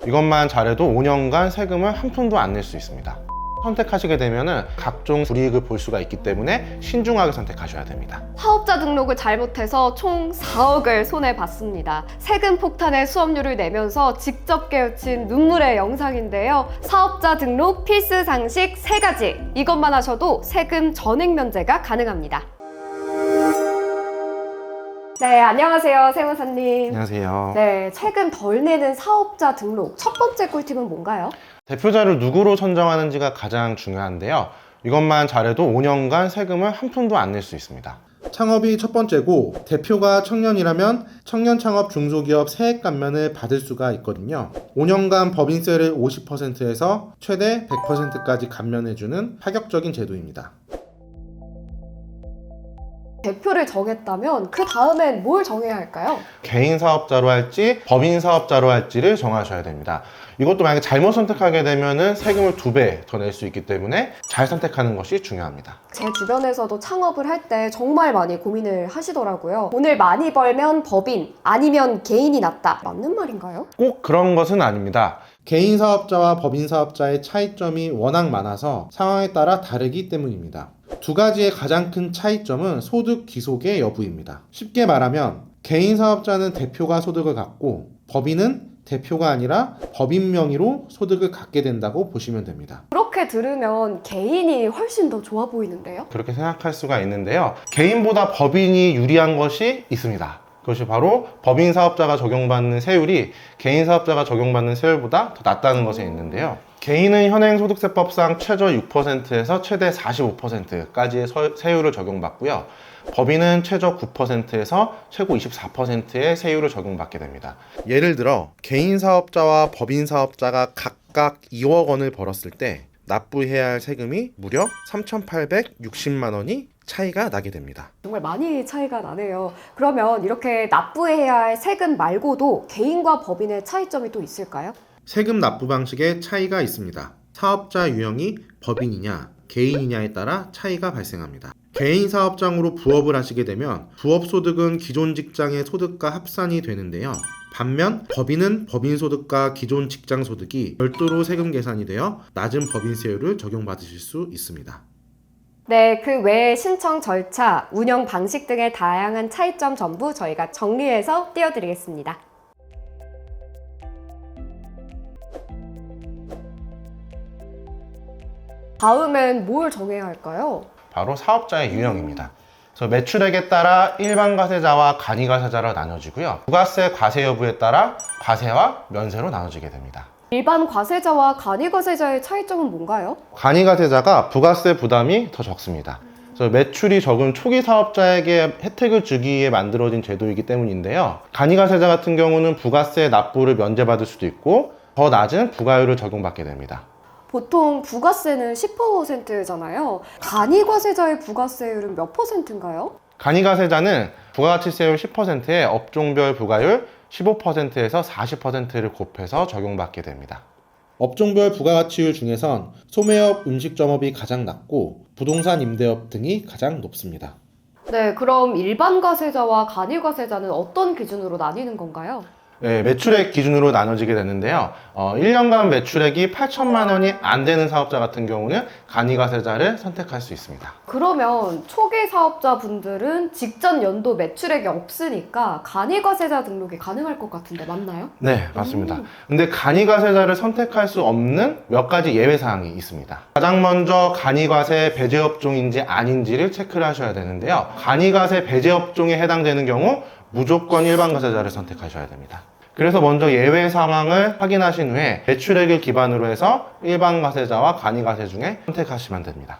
이것만 잘해도 5년간 세금을 한 푼도 안 낼 수 있습니다. 선택하시게 되면 각종 불이익을 볼 수가 있기 때문에 신중하게 선택하셔야 됩니다. 사업자 등록을 잘못해서 총 4억을 손해봤습니다. 세금 폭탄의 수업료를 내면서 직접 깨우친 눈물의 영상인데요. 사업자 등록 필수 상식 3가지. 이것만 하셔도 세금 전액 면제가 가능합니다. 네, 안녕하세요, 세무사님. 안녕하세요. 네, 세금 덜 내는 사업자 등록. 첫 번째 꿀팁은 뭔가요? 대표자를 누구로 선정하는지가 가장 중요한데요. 이것만 잘해도 5년간 세금을 한 푼도 안 낼 수 있습니다. 창업이 첫 번째고, 대표가 청년이라면 청년 창업 중소기업 세액 감면을 받을 수가 있거든요. 5년간 법인세를 50%에서 최대 100%까지 감면해주는 파격적인 제도입니다. 대표를 정했다면 그 다음엔 뭘 정해야 할까요? 개인 사업자로 할지 법인 사업자로 할지를 정하셔야 됩니다. 이것도 만약에 잘못 선택하게 되면 세금을 2배 더 낼 수 있기 때문에 잘 선택하는 것이 중요합니다. 제 주변에서도 창업을 할 때 정말 많이 고민을 하시더라고요. 돈을 많이 벌면 법인, 아니면 개인이 낫다. 맞는 말인가요? 꼭 그런 것은 아닙니다. 개인 사업자와 법인 사업자의 차이점이 워낙 많아서 상황에 따라 다르기 때문입니다. 두 가지의 가장 큰 차이점은 소득 귀속의 여부입니다. 쉽게 말하면 개인 사업자는 대표가 소득을 갖고 법인은 대표가 아니라 법인 명의로 소득을 갖게 된다고 보시면 됩니다. 그렇게 들으면 개인이 훨씬 더 좋아 보이는데요? 그렇게 생각할 수가 있는데요. 개인보다 법인이 유리한 것이 있습니다. 그것이 바로 법인 사업자가 적용받는 세율이 개인 사업자가 적용받는 세율보다 더 낮다는 것에 있는데요. 개인은 현행소득세법상 최저 6%에서 최대 45%까지의 세율을 적용받고요. 법인은 최저 9%에서 최고 24%의 세율을 적용받게 됩니다. 예를 들어 개인 사업자와 법인 사업자가 각각 2억 원을 벌었을 때 납부해야 할 세금이 무려 3,860만 원이 차이가 나게 됩니다. 정말 많이 차이가 나네요. 그러면 이렇게 납부해야 할 세금 말고도 개인과 법인의 차이점이 또 있을까요? 세금 납부 방식에 차이가 있습니다. 사업자 유형이 법인이냐 개인이냐에 따라 차이가 발생합니다. 개인 사업장으로 부업을 하시게 되면 부업 소득은 기존 직장의 소득과 합산이 되는데요. 반면 법인은 법인 소득과 기존 직장 소득이 별도로 세금 계산이 되어 낮은 법인세율을 적용받으실 수 있습니다. 네, 그 외에 신청 절차, 운영 방식 등의 다양한 차이점 전부 저희가 정리해서 띄워드리겠습니다. 다음엔 뭘 정해야 할까요? 바로 사업자의 유형입니다. 그래서 매출액에 따라 일반 과세자와 간이 과세자로 나눠지고요. 부가세 과세 여부에 따라 과세와 면세로 나눠지게 됩니다. 일반 과세자와 간이 과세자의 차이점은 뭔가요? 간이 과세자가 부가세 부담이 더 적습니다. 그래서 매출이 적은 초기 사업자에게 혜택을 주기 위해 만들어진 제도이기 때문인데요. 간이 과세자 같은 경우는 부가세 납부를 면제받을 수도 있고 더 낮은 부가율을 적용받게 됩니다. 보통 부가세는 10%잖아요. 간이 과세자의 부가세율은 몇 %인가요? 간이 과세자는 부가가치세율 10%에 업종별 부가율 15%에서 40%를 곱해서 적용받게 됩니다. 업종별 부가가치율 중에선 소매업, 음식점업이 가장 낮고 부동산 임대업 등이 가장 높습니다. 네, 그럼 일반 과세자와 간이 과세자는 어떤 기준으로 나뉘는 건가요? 네, 매출액 기준으로 나눠지게 되는데요. 1년간 매출액이 8천만 원이 안 되는 사업자 같은 경우는 간이과세자를 선택할 수 있습니다. 그러면 초기 사업자분들은 직전 연도 매출액이 없으니까 간이과세자 등록이 가능할 것 같은데 맞나요? 네, 맞습니다. 근데 간이과세자를 선택할 수 없는 몇 가지 예외사항이 있습니다. 가장 먼저 간이과세 배제업종인지 아닌지를 체크를 하셔야 되는데요. 간이과세 배제업종에 해당되는 경우 무조건 일반 과세자를 선택하셔야 됩니다. 그래서 먼저 예외 상황을 확인하신 후에 매출액을 기반으로 해서 일반 과세자와 간이 과세 중에 선택하시면 됩니다.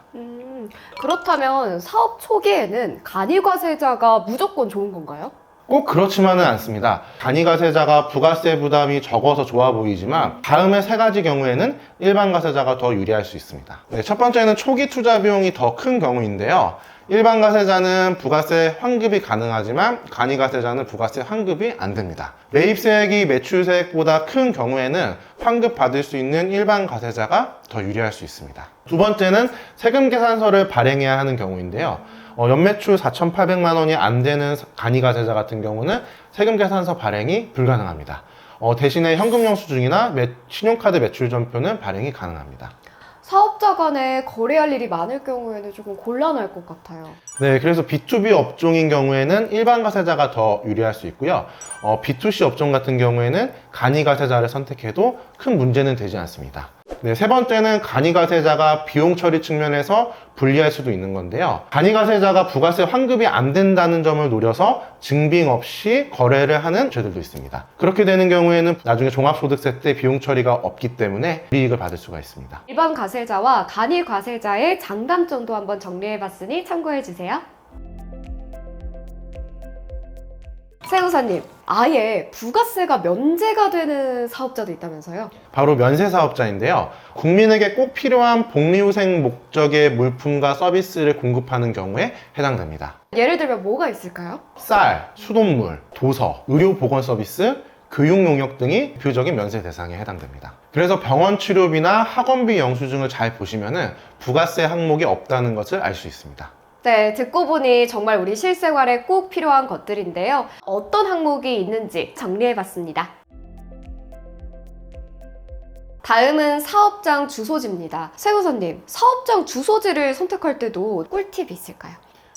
그렇다면 사업 초기에는 간이 과세자가 무조건 좋은 건가요? 꼭 그렇지만은 않습니다. 간이 과세자가 부가세 부담이 적어서 좋아 보이지만 다음의 3가지 경우에는 일반 과세자가 더 유리할 수 있습니다. 네, 첫 번째는 초기 투자 비용이 더 큰 경우인데요. 일반 과세자는 부가세 환급이 가능하지만 간이 과세자는 부가세 환급이 안 됩니다. 매입세액이 매출세액보다 큰 경우에는 환급 받을 수 있는 일반 과세자가 더 유리할 수 있습니다. 두 번째는 세금 계산서를 발행해야 하는 경우인데요. 연매출 4,800만 원이 안 되는 간이 과세자 같은 경우는 세금 계산서 발행이 불가능합니다. 대신에 현금 영수증이나 신용카드 매출 전표는 발행이 가능합니다. 사업자 간에 거래할 일이 많을 경우에는 조금 곤란할 것 같아요. 네, 그래서 B2B 업종인 경우에는 일반 가세자가 더 유리할 수 있고요. B2C 업종 같은 경우에는 간이 가세자를 선택해도 큰 문제는 되지 않습니다. 네, 세 번째는 간이 가세자가 비용 처리 측면에서 불리할 수도 있는 건데요. 간이 가세자가 부가세 환급이 안 된다는 점을 노려서 증빙 없이 거래를 하는 죄들도 있습니다. 그렇게 되는 경우에는 나중에 종합소득세 때 비용 처리가 없기 때문에 불이익을 받을 수가 있습니다. 일반 과세자와 간이 과세자의 장단점도 한번 정리해봤으니 참고해주세요. 세우사님, 아예 부가세가 면제가 되는 사업자도 있다면서요? 바로 면세 사업자인데요. 국민에게 꼭 필요한 복리후생 목적의 물품과 서비스를 공급하는 경우에 해당됩니다. 예를 들면 뭐가 있을까요? 쌀, 수돗물, 도서, 의료 보건 서비스, 교육 용역 등이 대표적인 면세 대상에 해당됩니다. 그래서 병원 치료비나 학원비 영수증을 잘 보시면은 부가세 항목이 없다는 것을 알 수 있습니다. 네, 듣고 보니 정말 우리 실생활에 꼭 필요한 것들인데요. 어떤 항목이 있는지 정리해봤습니다. 다음은 사업장 주소지입니다. 세우사님, 사업장 주소지를 선택할 때도 꿀팁이 있을까요?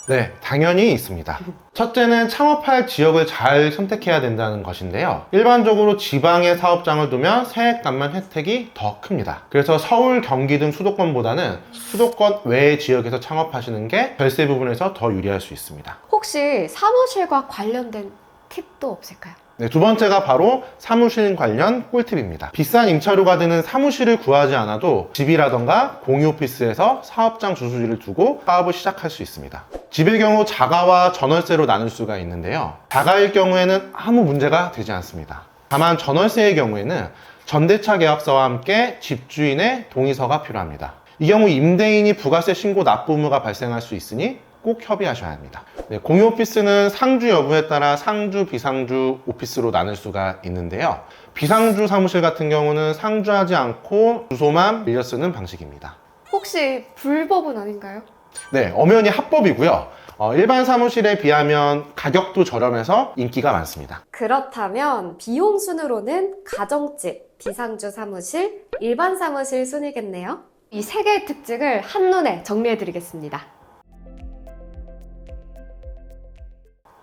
네, 당연히 있습니다. 첫째는 창업할 지역을 잘 선택해야 된다는 것인데요. 일반적으로 지방에 사업장을 두면 세액감면 혜택이 더 큽니다. 그래서 서울, 경기 등 수도권보다는 수도권 외의 지역에서 창업하시는 게 절세 부분에서 더 유리할 수 있습니다. 혹시 사무실과 관련된 팁도 없을까요? 네, 두 번째가 바로 사무실 관련 꿀팁입니다. 비싼 임차료가 드는 사무실을 구하지 않아도 집이라던가 공유 오피스에서 사업장 주소지를 두고 사업을 시작할 수 있습니다. 집의 경우 자가와 전월세로 나눌 수가 있는데요. 자가일 경우에는 아무 문제가 되지 않습니다. 다만 전월세의 경우에는 전대차 계약서와 함께 집주인의 동의서가 필요합니다. 이 경우 임대인이 부가세 신고 납부 의무가 발생할 수 있으니 꼭 협의하셔야 합니다. 네, 공유 오피스는 상주 여부에 따라 상주, 비상주 오피스로 나눌 수가 있는데요. 비상주 사무실 같은 경우는 상주하지 않고 주소만 빌려 쓰는 방식입니다. 혹시 불법은 아닌가요? 네, 엄연히 합법이고요. 일반 사무실에 비하면 가격도 저렴해서 인기가 많습니다. 그렇다면 비용 순으로는 가정집, 비상주 사무실, 일반 사무실 순이겠네요. 이 세 개의 특징을 한눈에 정리해드리겠습니다.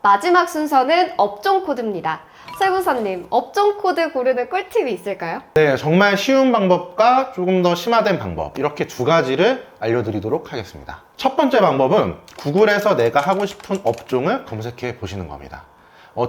마지막 순서는 업종 코드입니다. 세무사님, 업종 코드 고르는 꿀팁이 있을까요? 네, 정말 쉬운 방법과 조금 더 심화된 방법, 이렇게 두 가지를 알려드리도록 하겠습니다. 첫 번째 방법은 구글에서 내가 하고 싶은 업종을 검색해 보시는 겁니다.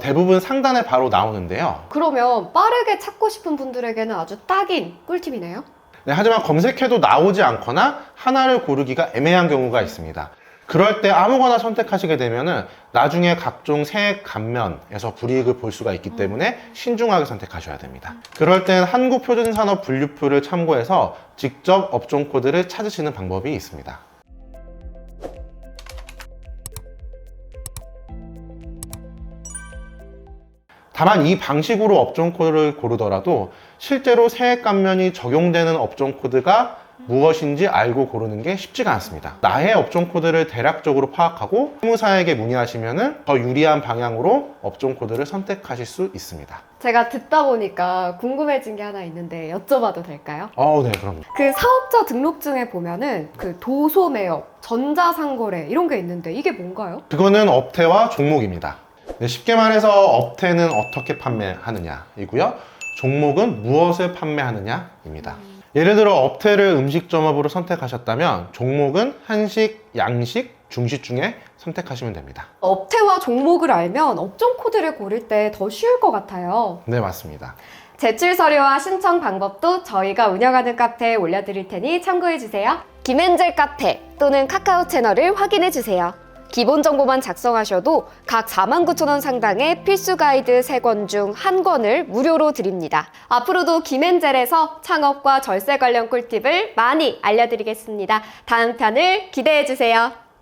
대부분 상단에 바로 나오는데요. 그러면 빠르게 찾고 싶은 분들에게는 아주 딱인 꿀팁이네요. 네, 하지만 검색해도 나오지 않거나 하나를 고르기가 애매한 경우가 있습니다. 그럴 때 아무거나 선택하시게 되면은 나중에 각종 세액 감면에서 불이익을 볼 수가 있기 때문에 신중하게 선택하셔야 됩니다. 그럴 땐 한국표준산업 분류표를 참고해서 직접 업종 코드를 찾으시는 방법이 있습니다. 다만 이 방식으로 업종 코드를 고르더라도 실제로 세액 감면이 적용되는 업종 코드가 무엇인지 알고 고르는 게 쉽지가 않습니다. 나의 업종 코드를 대략적으로 파악하고 세무사에게 문의하시면 더 유리한 방향으로 업종 코드를 선택하실 수 있습니다. 제가 듣다 보니까 궁금해진 게 하나 있는데 여쭤봐도 될까요? 네, 그럼요. 그 사업자 등록증에 보면은 그 도소 매업, 전자상거래 이런 게 있는데 이게 뭔가요? 그거는 업태와 종목입니다. 네, 쉽게 말해서 업태는 어떻게 판매하느냐이고요. 종목은 무엇을 판매하느냐입니다. 예를 들어 업태를 음식점업으로 선택하셨다면 종목은 한식, 양식, 중식 중에 선택하시면 됩니다. 업태와 종목을 알면 업종 코드를 고를 때 더 쉬울 것 같아요. 네, 맞습니다. 제출 서류와 신청 방법도 저희가 운영하는 카페에 올려드릴 테니 참고해주세요. 김엔젤 카페 또는 카카오 채널을 확인해주세요. 기본 정보만 작성하셔도 각 49,000원 상당의 필수 가이드 3권 중 1권을 무료로 드립니다. 앞으로도 김엔젤에서 창업과 절세 관련 꿀팁을 많이 알려드리겠습니다. 다음 편을 기대해주세요.